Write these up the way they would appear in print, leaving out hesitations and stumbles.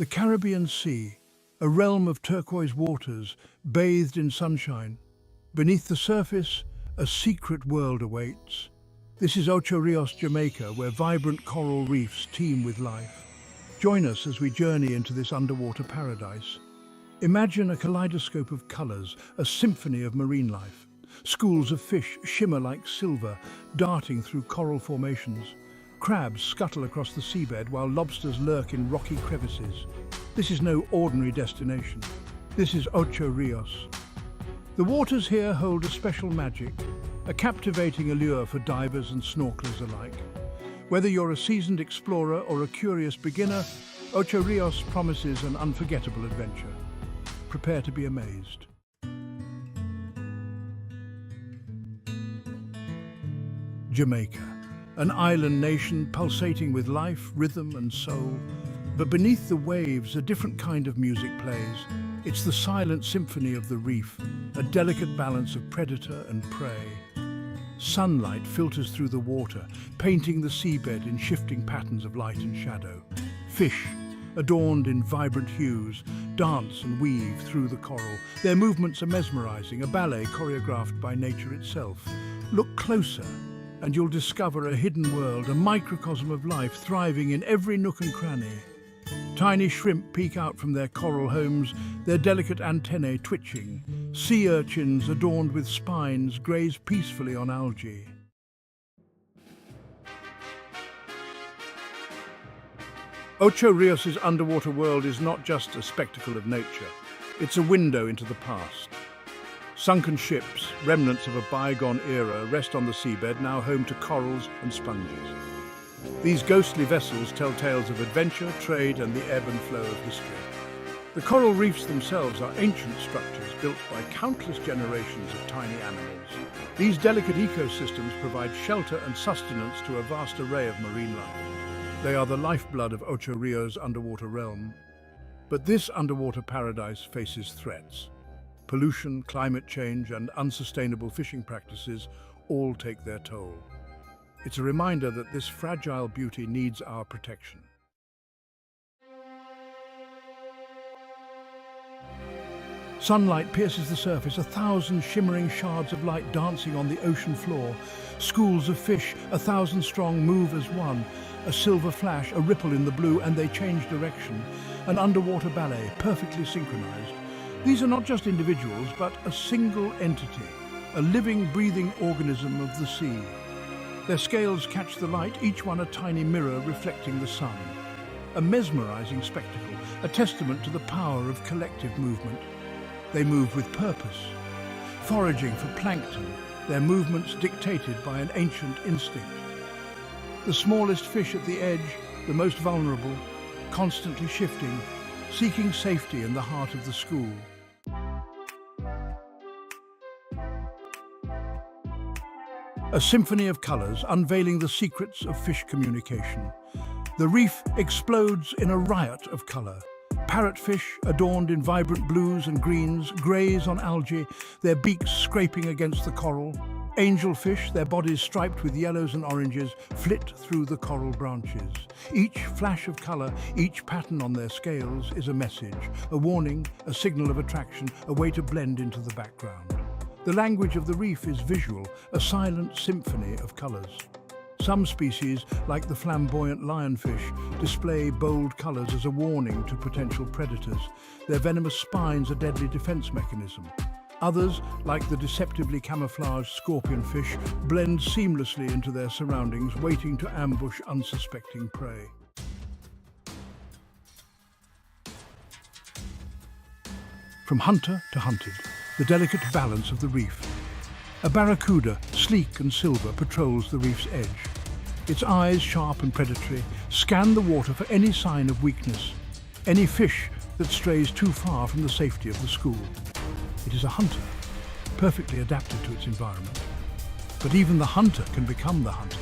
The Caribbean Sea, a realm of turquoise waters, bathed in sunshine. Beneath the surface, a secret world awaits. This is Ocho Rios, Jamaica, where vibrant coral reefs teem with life. Join us as we journey into this underwater paradise. Imagine a kaleidoscope of colors, a symphony of marine life. Schools of fish shimmer like silver, darting through coral formations. Crabs scuttle across the seabed while lobsters lurk in rocky crevices. This is no ordinary destination. This is Ocho Rios. The waters here hold a special magic, a captivating allure for divers and snorkelers alike. Whether you're a seasoned explorer or a curious beginner, Ocho Rios promises an unforgettable adventure. Prepare to be amazed. Jamaica, an island nation pulsating with life, rhythm and soul. But beneath the waves, a different kind of music plays. It's the silent symphony of the reef, a delicate balance of predator and prey. Sunlight filters through the water, painting the seabed in shifting patterns of light and shadow. Fish, adorned in vibrant hues, dance and weave through the coral. Their movements are mesmerizing, a ballet choreographed by nature itself. Look closer, and you'll discover a hidden world, a microcosm of life thriving in every nook and cranny. Tiny shrimp peek out from their coral homes, their delicate antennae twitching. Sea urchins adorned with spines graze peacefully on algae. Ocho Rios' underwater world is not just a spectacle of nature, it's a window into the past. Sunken ships, remnants of a bygone era, rest on the seabed, now home to corals and sponges. These ghostly vessels tell tales of adventure, trade and the ebb and flow of history. The coral reefs themselves are ancient structures built by countless generations of tiny animals. These delicate ecosystems provide shelter and sustenance to a vast array of marine life. They are the lifeblood of Ocho Rios' underwater realm. But this underwater paradise faces threats. Pollution, climate change and unsustainable fishing practices all take their toll. It's a reminder that this fragile beauty needs our protection. Sunlight pierces the surface, 1,000 shimmering shards of light dancing on the ocean floor. Schools of fish, 1,000 strong, move as one. A silver flash, a ripple in the blue, and they change direction. An underwater ballet, perfectly synchronized. These are not just individuals, but a single entity, a living, breathing organism of the sea. Their scales catch the light, each one a tiny mirror reflecting the sun. A mesmerizing spectacle, a testament to the power of collective movement. They move with purpose, foraging for plankton, their movements dictated by an ancient instinct. The smallest fish at the edge, the most vulnerable, constantly shifting, seeking safety in the heart of the school. A symphony of colors unveiling the secrets of fish communication. The reef explodes in a riot of color. Parrotfish, adorned in vibrant blues and greens, graze on algae, their beaks scraping against the coral. Angelfish, their bodies striped with yellows and oranges, flit through the coral branches. Each flash of color, each pattern on their scales is a message, a warning, a signal of attraction, a way to blend into the background. The language of the reef is visual, a silent symphony of colors. Some species, like the flamboyant lionfish, display bold colors as a warning to potential predators. Their venomous spines a deadly defense mechanism. Others, like the deceptively camouflaged scorpionfish, blend seamlessly into their surroundings, waiting to ambush unsuspecting prey. From hunter to hunted, the delicate balance of the reef. A barracuda, sleek and silver, patrols the reef's edge. Its eyes, sharp and predatory, scan the water for any sign of weakness, any fish that strays too far from the safety of the school. It is a hunter, perfectly adapted to its environment. But even the hunter can become the hunted.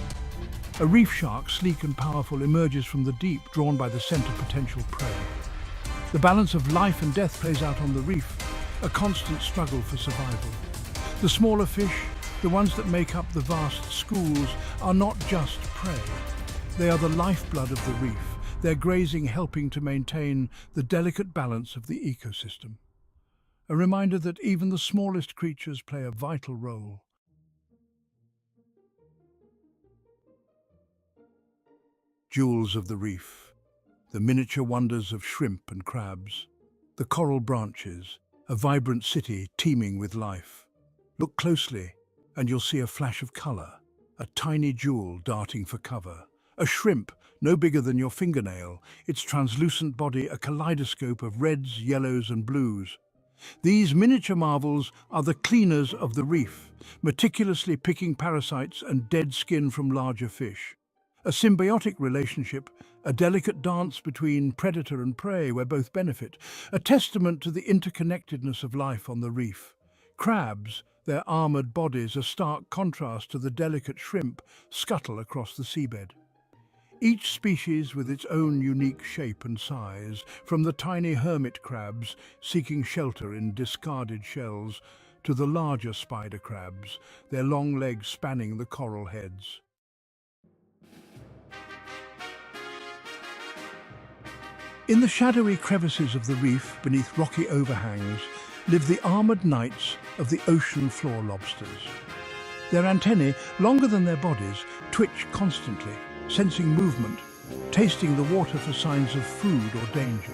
A reef shark, sleek and powerful, emerges from the deep, drawn by the scent of potential prey. The balance of life and death plays out on the reef, a constant struggle for survival. The smaller fish, the ones that make up the vast schools, are not just prey. They are the lifeblood of the reef. their grazing helping to maintain the delicate balance of the ecosystem. A reminder that even the smallest creatures play a vital role. Jewels of the reef, the miniature wonders of shrimp and crabs, the coral branches, a vibrant city teeming with life. Look closely and you'll see a flash of colour, a tiny jewel darting for cover. A shrimp, no bigger than your fingernail, its translucent body a kaleidoscope of reds, yellows and blues. These miniature marvels are the cleaners of the reef, meticulously picking parasites and dead skin from larger fish. A symbiotic relationship, a delicate dance between predator and prey where both benefit, a testament to the interconnectedness of life on the reef. Crabs, their armoured bodies a stark contrast to the delicate shrimp, scuttle across the seabed. Each species with its own unique shape and size, from the tiny hermit crabs seeking shelter in discarded shells to the larger spider crabs, their long legs spanning the coral heads. In the shadowy crevices of the reef beneath rocky overhangs live the armoured knights of the ocean floor lobsters. Their antennae, longer than their bodies, twitch constantly, sensing movement, tasting the water for signs of food or danger.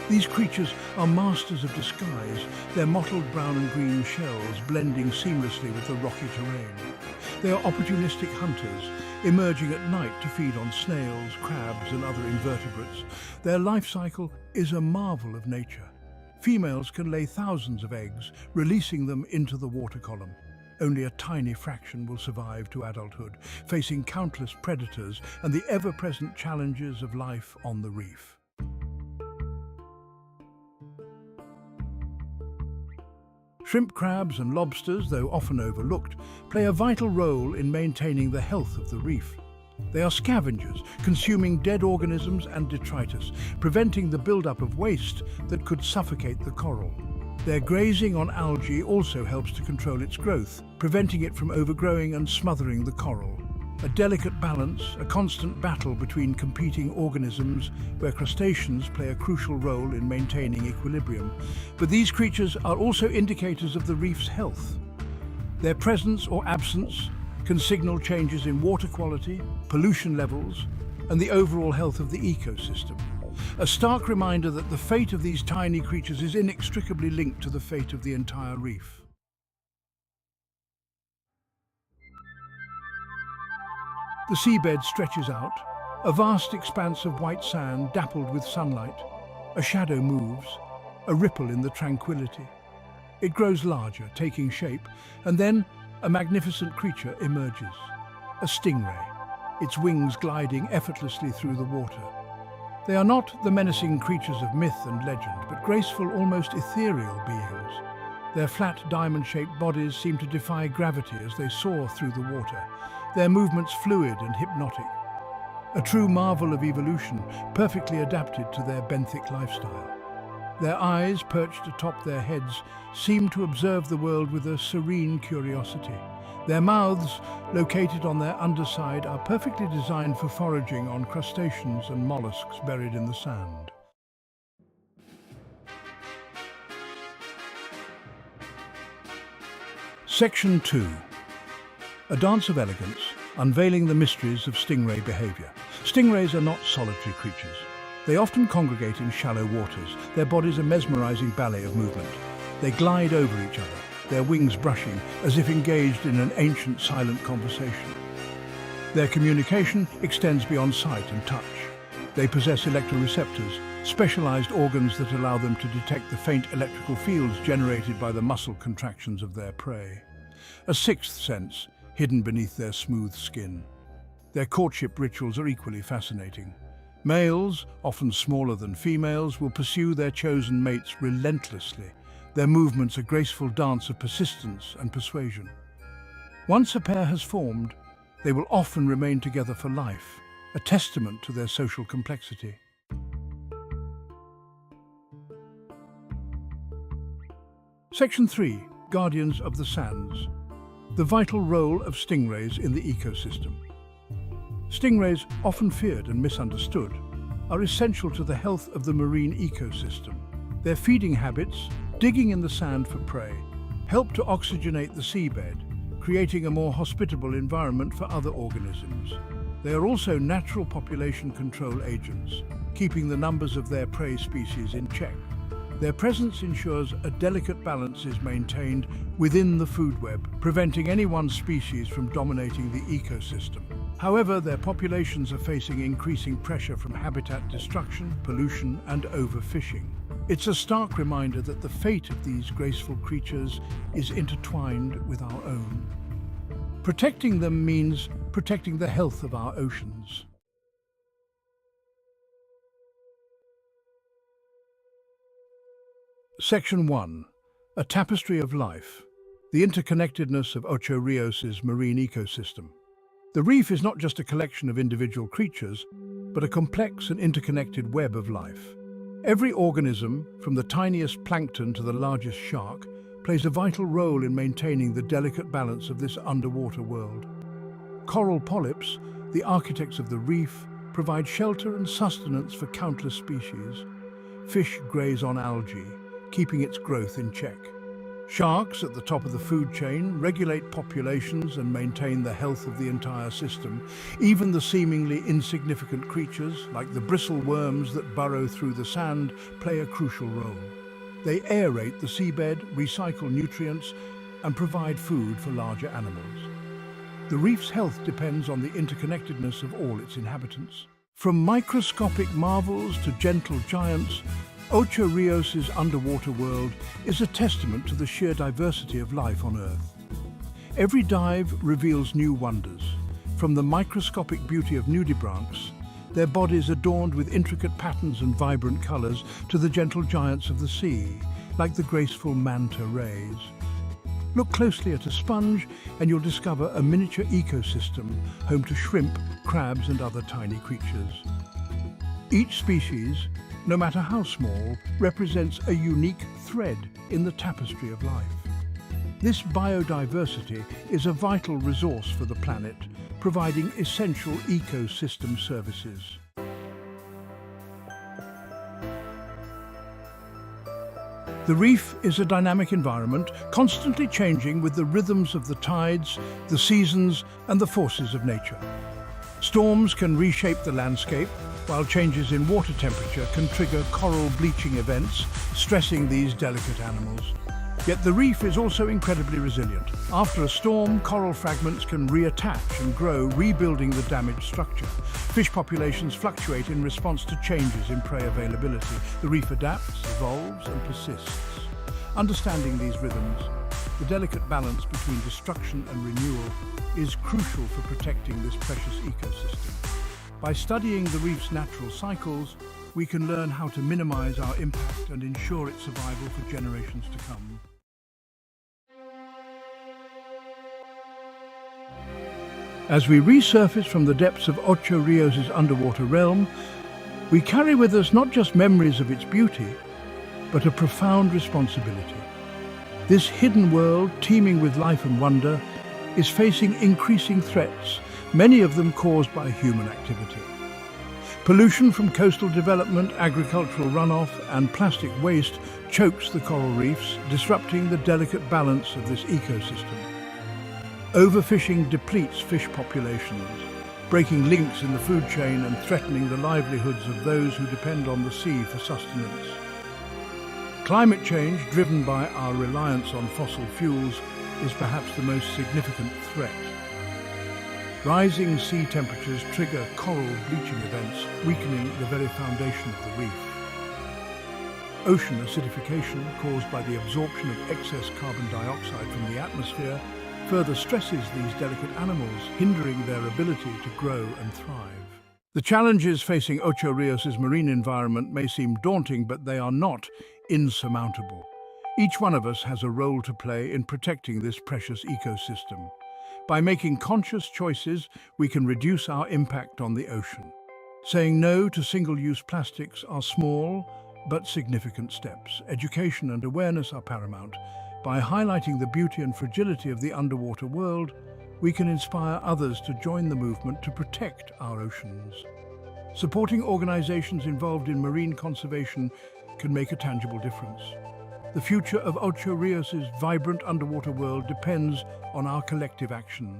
These creatures are masters of disguise, their mottled brown and green shells blending seamlessly with the rocky terrain. They are opportunistic hunters, emerging at night to feed on snails, crabs and other invertebrates. Their life cycle is a marvel of nature. Females can lay thousands of eggs, releasing them into the water column. Only a tiny fraction will survive to adulthood, facing countless predators and the ever-present challenges of life on the reef. Shrimp, crabs and lobsters, though often overlooked, play a vital role in maintaining the health of the reef. They are scavengers, consuming dead organisms and detritus, preventing the buildup of waste that could suffocate the coral. Their grazing on algae also helps to control its growth, preventing it from overgrowing and smothering the coral. A delicate balance, a constant battle between competing organisms where crustaceans play a crucial role in maintaining equilibrium. But these creatures are also indicators of the reef's health. Their presence or absence can signal changes in water quality, pollution levels, and the overall health of the ecosystem. A stark reminder that the fate of these tiny creatures is inextricably linked to the fate of the entire reef. The seabed stretches out, a vast expanse of white sand dappled with sunlight. A shadow moves, a ripple in the tranquility. It grows larger, taking shape, and then a magnificent creature emerges. A stingray, its wings gliding effortlessly through the water. They are not the menacing creatures of myth and legend, but graceful, almost ethereal beings. Their flat, diamond-shaped bodies seem to defy gravity as they soar through the water, their movements fluid and hypnotic. A true marvel of evolution, perfectly adapted to their benthic lifestyle. Their eyes, perched atop their heads, seem to observe the world with a serene curiosity. Their mouths, located on their underside, are perfectly designed for foraging on crustaceans and mollusks buried in the sand. Section 2. A dance of elegance, unveiling the mysteries of stingray behavior. Stingrays are not solitary creatures. They often congregate in shallow waters, their bodies a mesmerizing ballet of movement. They glide over each other, their wings brushing as if engaged in an ancient silent conversation. Their communication extends beyond sight and touch. They possess electroreceptors, specialized organs that allow them to detect the faint electrical fields generated by the muscle contractions of their prey. A sixth sense, hidden beneath their smooth skin. Their courtship rituals are equally fascinating. Males, often smaller than females, will pursue their chosen mates relentlessly, their movements a graceful dance of persistence and persuasion. Once a pair has formed, they will often remain together for life, a testament to their social complexity. Section 3. Guardians of the Sands. The vital role of stingrays in the ecosystem. Stingrays, often feared and misunderstood, are essential to the health of the marine ecosystem. Their feeding habits, digging in the sand for prey, help to oxygenate the seabed, creating a more hospitable environment for other organisms. They are also natural population control agents, keeping the numbers of their prey species in check. Their presence ensures a delicate balance is maintained within the food web, preventing any one species from dominating the ecosystem. However, their populations are facing increasing pressure from habitat destruction, pollution, and overfishing. It's a stark reminder that the fate of these graceful creatures is intertwined with our own. Protecting them means protecting the health of our oceans. Section 1. A Tapestry of Life. The Interconnectedness of Ocho Rios' marine ecosystem. The reef is not just a collection of individual creatures, but a complex and interconnected web of life. Every organism, from the tiniest plankton to the largest shark, plays a vital role in maintaining the delicate balance of this underwater world. Coral polyps, the architects of the reef, provide shelter and sustenance for countless species. Fish graze on algae, keeping its growth in check. Sharks, at the top of the food chain, regulate populations and maintain the health of the entire system. Even the seemingly insignificant creatures, like the bristle worms that burrow through the sand, play a crucial role. They aerate the seabed, recycle nutrients, and provide food for larger animals. The reef's health depends on the interconnectedness of all its inhabitants. From microscopic marvels to gentle giants, Ocho Rios' underwater world is a testament to the sheer diversity of life on Earth. Every dive reveals new wonders. From the microscopic beauty of nudibranchs, their bodies adorned with intricate patterns and vibrant colors, to the gentle giants of the sea, like the graceful manta rays. Look closely at a sponge and you'll discover a miniature ecosystem home to shrimp, crabs, and other tiny creatures. Each species, no matter how small, represents a unique thread in the tapestry of life. This biodiversity is a vital resource for the planet, providing essential ecosystem services. The reef is a dynamic environment, constantly changing with the rhythms of the tides, the seasons, and the forces of nature. Storms can reshape the landscape, while changes in water temperature can trigger coral bleaching events, stressing these delicate animals. Yet the reef is also incredibly resilient. After a storm, coral fragments can reattach and grow, rebuilding the damaged structure. Fish populations fluctuate in response to changes in prey availability. The reef adapts, evolves, and persists. Understanding these rhythms, the delicate balance between destruction and renewal, is crucial for protecting this precious ecosystem. By studying the reef's natural cycles, we can learn how to minimize our impact and ensure its survival for generations to come. As we resurface from the depths of Ocho Rios' underwater realm, we carry with us not just memories of its beauty, but a profound responsibility. This hidden world, teeming with life and wonder, is facing increasing threats, many of them caused by human activity. Pollution from coastal development, agricultural runoff, and plastic waste chokes the coral reefs, disrupting the delicate balance of this ecosystem. Overfishing depletes fish populations, breaking links in the food chain and threatening the livelihoods of those who depend on the sea for sustenance. Climate change, driven by our reliance on fossil fuels, is perhaps the most significant threat. Rising sea temperatures trigger coral bleaching events, weakening the very foundation of the reef. Ocean acidification, caused by the absorption of excess carbon dioxide from the atmosphere, further stresses these delicate animals, hindering their ability to grow and thrive. The challenges facing Ocho Rios' marine environment may seem daunting, but they are not insurmountable. Each one of us has a role to play in protecting this precious ecosystem. By making conscious choices, we can reduce our impact on the ocean. Saying no to single-use plastics are small but significant steps. Education and awareness are paramount. By highlighting the beauty and fragility of the underwater world, we can inspire others to join the movement to protect our oceans. Supporting organizations involved in marine conservation can make a tangible difference. The future of Ocho Rios' vibrant underwater world depends on our collective action.